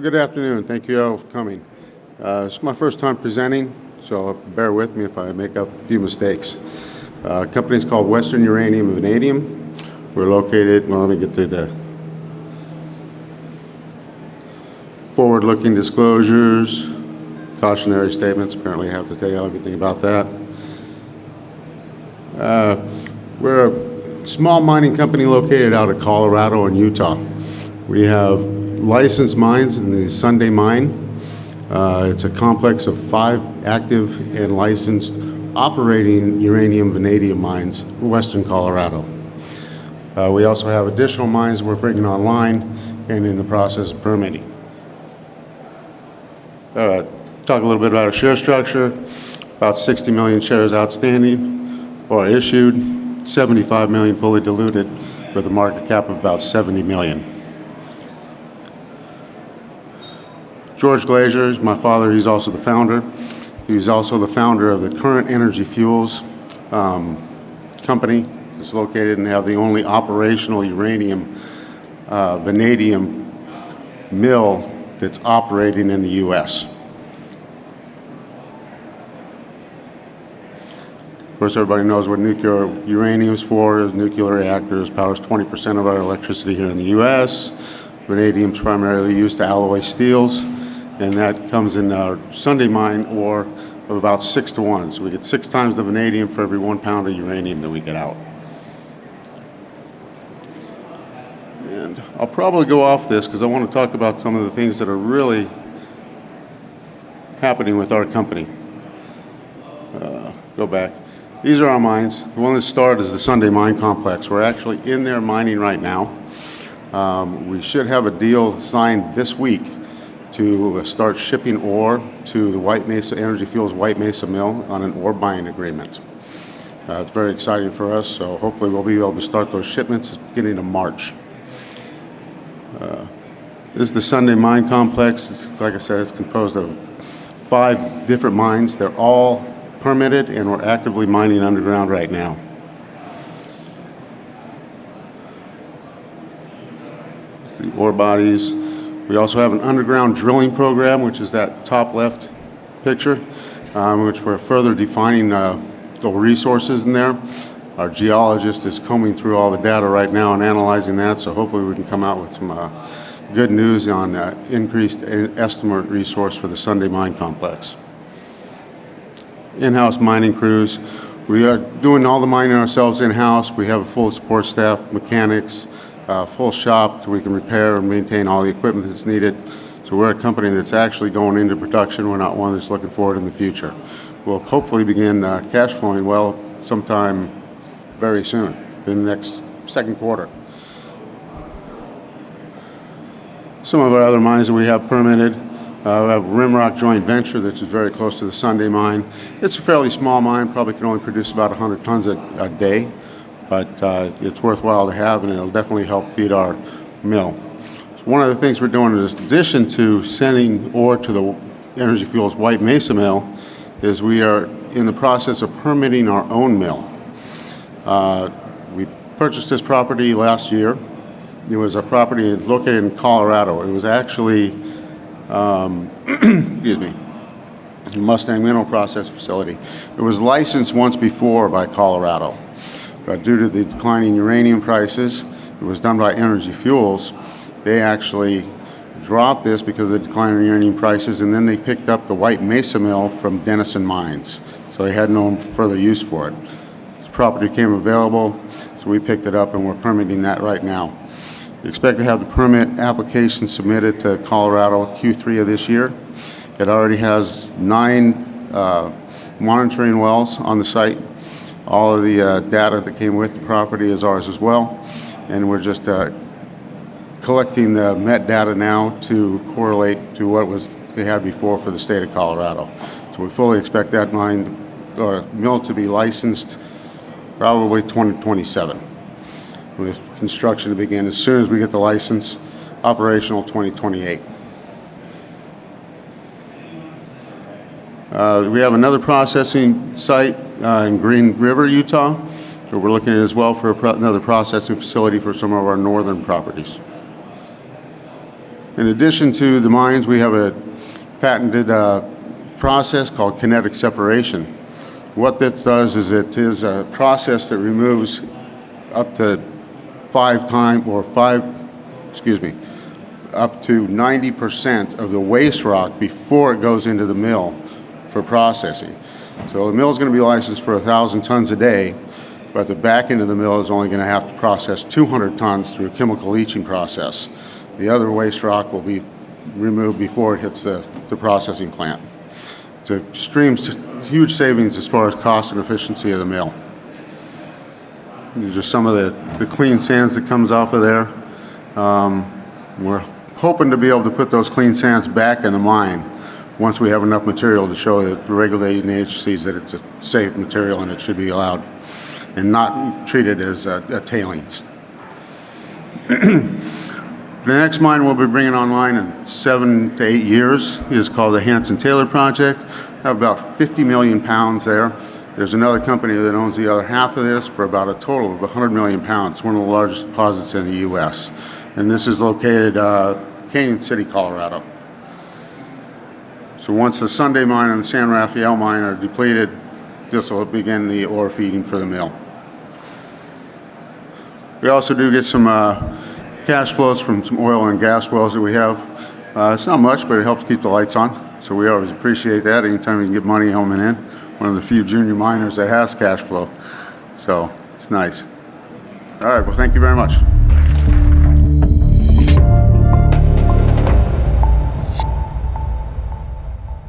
Good afternoon. Thank you all for coming. It's my first time presenting, so bear with me if I make up a few mistakes. Company is called Western Uranium and Vanadium. We're located, well, let me get to the forward-looking disclosures, cautionary statements. Apparently I have to tell you everything about that. We're a small mining company located out of Colorado and Utah. We have licensed mines in the Sunday Mine. It's a complex of 5 active and licensed operating uranium vanadium mines in western Colorado. We also have additional mines we're bringing online and in the process of permitting. Talk a little bit about our share structure. About 60 million shares outstanding or issued, 75 million fully diluted with a market cap of about 70 million. George Glazier is my father. He's also the founder. He's also the founder of the Current Energy Fuels company. It's located and have the only operational uranium vanadium mill that's operating in the U.S. Of course, everybody knows what nuclear uranium is for. Nuclear reactors powers 20% of our electricity here in the U.S. Vanadium is primarily used to alloy steels, and that comes in our Sunday Mine ore of about 6 to 1. So we get 6 times the vanadium for every 1 pound of uranium that we get out. And I'll probably go off this because I want to talk about some of the things that are really happening with our company. Go back. These are our mines. The one that started is the Sunday Mine Complex. We're actually in there mining right now. We should have a deal signed this week to start shipping ore to the White Mesa Energy Fuels White Mesa Mill on an ore buying agreement. It's very exciting for us, so hopefully we'll be able to start those shipments at the beginning of March. This is the Sunday Mine Complex. Like I said, it's composed of 5 different mines. They're all permitted, and we're actively mining underground right now. The ore bodies. We also have an underground drilling program, which is that top left picture, which we're further defining the resources in there. Our geologist is combing through all the data right now and analyzing that, so hopefully we can come out with some good news on increased estimate resource for the Sunday Mine Complex. In-house mining crews. We are doing all the mining ourselves in-house. We have a full support staff, mechanics, full shop so we can repair and maintain all the equipment that's needed. So we're a company that's actually going into production. We're not one that's looking forward in the future. We'll hopefully begin cash flowing well sometime very soon, in the next second quarter. Some of our other mines that we have permitted. We have Rimrock Joint Venture, which is very close to the Sunday Mine. It's a fairly small mine, probably can only produce about 100 tons a day, but it's worthwhile to have, and it'll definitely help feed our mill. So one of the things we're doing in addition to sending ore to the Energy Fuels White Mesa Mill is we are in the process of permitting our own mill. We purchased this property last year. It was a property located in Colorado. It was actually excuse me, Mustang Mineral Processing Facility. It was licensed once before by Colorado, but due to the declining uranium prices, it was done by Energy Fuels. They actually dropped this because of the declining uranium prices, and then they picked up the White Mesa Mill from Denison Mines, so they had no further use for it. This property became available, so we picked it up, and we're permitting that right now. We expect to have the permit application submitted to Colorado Q3 of this year. It already has 9 monitoring wells on the site. All of the data that came with the property is ours as well, and we're just collecting the met data now to correlate to what they had before for the state of Colorado. So we fully expect that mine or mill to be licensed probably 2027. With construction to begin as soon as we get the license, operational 2028. We have another processing site in Green River, Utah, where we're looking at as well for another processing facility for some of our northern properties. In addition to the mines, we have a patented process called kinetic separation. What that does is it is a process that removes up to up to 90% of the waste rock before it goes into the mill for processing. So the mill is going to be licensed for 1,000 tons a day, but the back end of the mill is only going to have to process 200 tons through a chemical leaching process. The other waste rock will be removed before it hits the processing plant. It's a huge savings as far as cost and efficiency of the mill. These are some of the clean sands that comes off of there. We're hoping to be able to put those clean sands back in the mine once we have enough material to show the regulating agencies that it's a safe material and it should be allowed and not treated as a tailings. The next mine we'll be bringing online in 7 to 8 years is called the Hanson-Taylor Project. We have about 50 million pounds there. There's another company that owns the other half of this for about a total of 100 million pounds, one of the largest deposits in the U.S. And this is located Canyon City, Colorado. So once the Sunday mine and the San Rafael mine are depleted, this will begin the ore feeding for the mill. We also do get some cash flows from some oil and gas wells that we have. It's not much, but it helps keep the lights on. So we always appreciate that anytime we can get money home and in. One of the few junior miners that has cash flow. So it's nice. All right, well, thank you very much.